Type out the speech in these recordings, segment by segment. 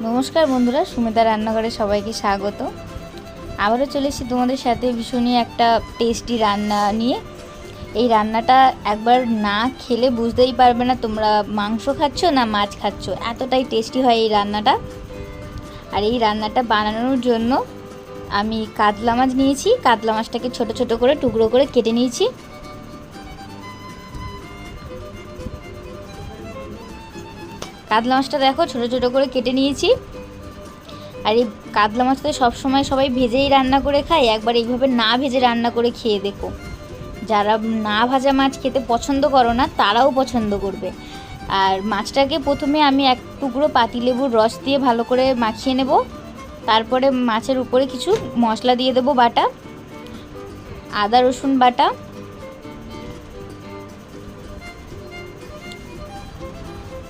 নমস্কার বন্ধুরা, সুমিতা রান্নাঘরে সবাইকে স্বাগত। আবারও চলে এসেছি তোমাদের সাথে ভীষণই একটা টেস্টি রান্না নিয়ে। এই রান্নাটা একবার না খেলে বুঝতেই পারবে না তোমরা মাংস খাচ্ছ না মাছ খাচ্ছ, এতটাই টেস্টি হয় এই রান্নাটা। আর এই রান্নাটা বানানোর জন্য আমি কাতলা মাছ নিয়েছি। কাতলা মাছটাকে ছোট ছোট করে টুকরো করে কেটে নিয়েছি। কাতলা মাছটা দেখো ছোট ছোট করে কেটে নিয়েছি। আর এই কাতলা মাছ তো সবসময় সবাই ভেজেই রান্না করে খায়, একবার এইভাবে না ভেজে রান্না করে খেয়ে দেখো। যারা না ভাজা মাছ খেতে পছন্দ করো না তারাও পছন্দ করবে। আর মাছটাকে প্রথমে আমি এক টুকরো পাতিলেবুর রস দিয়ে ভালো করে মাখিয়ে নেব। তারপরে মাছের উপরে কিছু মশলা দিয়ে দেবো বাটা, আদা রসুন বাটা,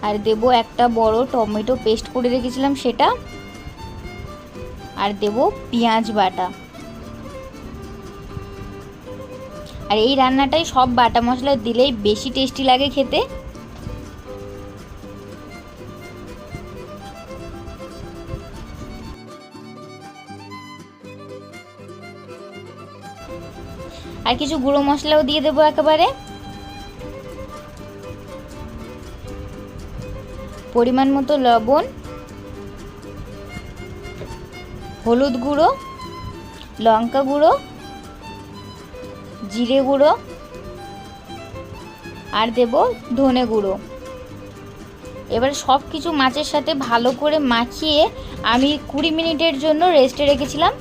আর দেব একটা বড় টমেটো পেস্ট করে রেখেছিলাম সেটা, আর দেব পেঁয়াজ বাটা। আর এই রান্নাটাই সব বাটা মশলা দিলেই বেশি টেস্টি লাগে খেতে। আর কিছু গুঁড়ো মশলাও দিয়ে দেবো একেবারে। পরিমাণ মতো লবণ, হলুদ গুঁড়ো, লঙ্কা গুঁড়ো, জিরে গুঁড়ো, আর দেব ধনে গুঁড়ো। এবার সব কিছু মাছের সাথে ভালো করে মাখিয়ে আমি 20 মিনিটের জন্য রেস্টে রেখেছিলাম।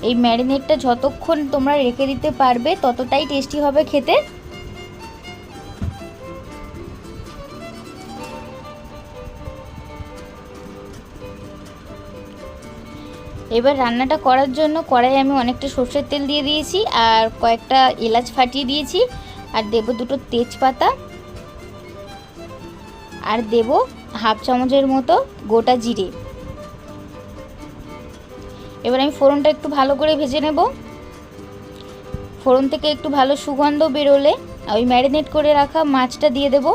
এই ম্যারিনেটটা যতক্ষণ তোমরা রেখে দিতে পারবে ততটাই টেস্টি হবে খেতে। এবার রান্নাটা করার জন্য কড়াই আমি অনেকটা সর্ষের তেল দিয়ে দিয়েছি, আর কয়েকটা এলাচ ফাটিয়ে দিয়েছি, আর দেব দুটো তেজপাতা, আর দেব হাফ চামচের মতো গোটা জিরে। এবার আমি ফোড়নটা একটু ভালো করে ভেজে নেব। ফোড়ন থেকে একটু ভালো সুগন্ধ বেরোলে ওই ম্যারিনেট করে রাখা মাছটা দিয়ে দেব।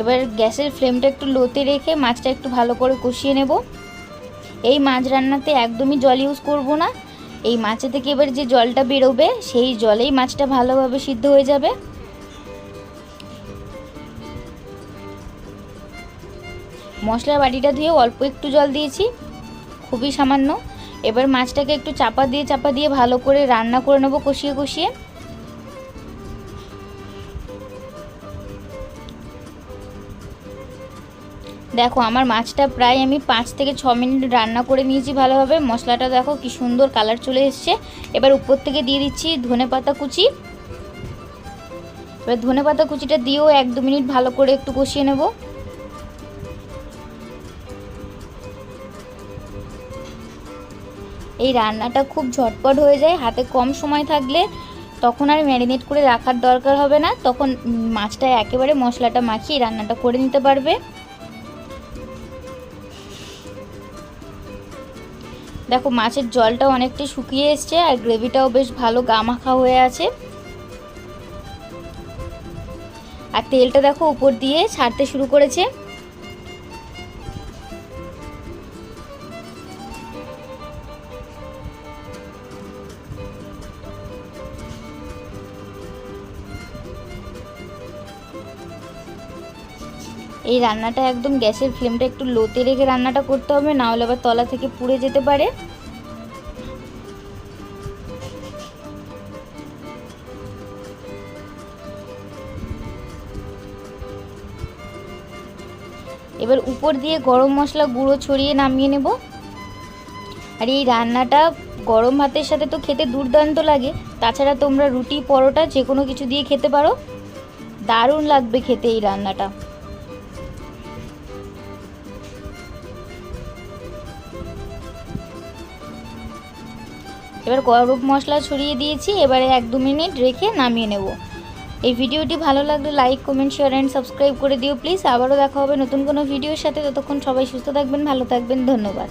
এবার গ্যাসের ফ্লেমটা একটু লোতে রেখে মাছটা একটু ভালো করে কষিয়ে নেব। এই মাছ রান্নাতে একদমই জল ইউজ করব না। এই মাছে থেকে এবার যে জলটা বেরোবে সেই জলেই মাছটা ভালোভাবে সিদ্ধ হয়ে যাবে। মশলার বাটিটা ধুয়ে অল্প একটু জল দিয়েছি, খুবই সামান্য। এবার মাছটাকে একটু চাপা দিয়ে ভালো করে রান্না করে নেব কষিয়ে কষিয়ে। দেখো আমার মাছটা প্রায় আমি 5 থেকে 6 মিনিট রান্না করে নিয়েছি ভালোভাবে। মশলাটা দেখো কি সুন্দর কালার চলে এসছে। এবার উপর থেকে দিয়ে দিচ্ছি ধনেপাতা কুচি। এবার ধনেপাতা কুচিটা দিয়েও 1-2 মিনিট ভালো করে একটু কষিয়ে নেব। এই রান্নাটা খুব ঝটপট হয়ে যায়, হাতে কম সময় থাকলে তখন আর ম্যারিনেট করে রাখার দরকার হবে না, তখন মাছটা একেবারে মশলাটা মাখিয়ে রান্নাটা করে নিতে পারবে। দেখো মাছের জলটাও অনেকটা শুকিয়ে এসছে, আর গ্রেভিটাও বেশ ভালো গামাখা হয়ে আছে। আর তেলটা দেখো উপর দিয়ে ছাড়তে শুরু করেছে। এই রান্নাটা একদম গ্যাসের ফ্লেমটা একটু লোতে রেখে রান্নাটা করতে হবে, না হলে আবার তলা থেকে পুড়ে যেতে পারে। এবার উপর দিয়ে গরম মশলা গুঁড়ো ছড়িয়ে নামিয়ে নেব। আর এই রান্নাটা গরম ভাতের সাথে তো খেতে দুর্দান্ত লাগে, তাছাড়া তোমরা রুটি পরোটা যে কোনো কিছু দিয়ে খেতে পারো, দারুণ লাগবে খেতে এই রান্নাটা। এবার গরম মশলা ছড়িয়ে দিয়েছি, এবারে 1-2 মিনিট রেখে নামিয়ে নেব। এই ভিডিওটি ভালো লাগলে like, comment, share and subscribe করে দিও প্লিজ। আবারও দেখা হবে নতুন কোনো ভিডিওর সাথে। ততক্ষণ সবাই সুস্থ থাকবেন, ভালো থাকবেন। ধন্যবাদ।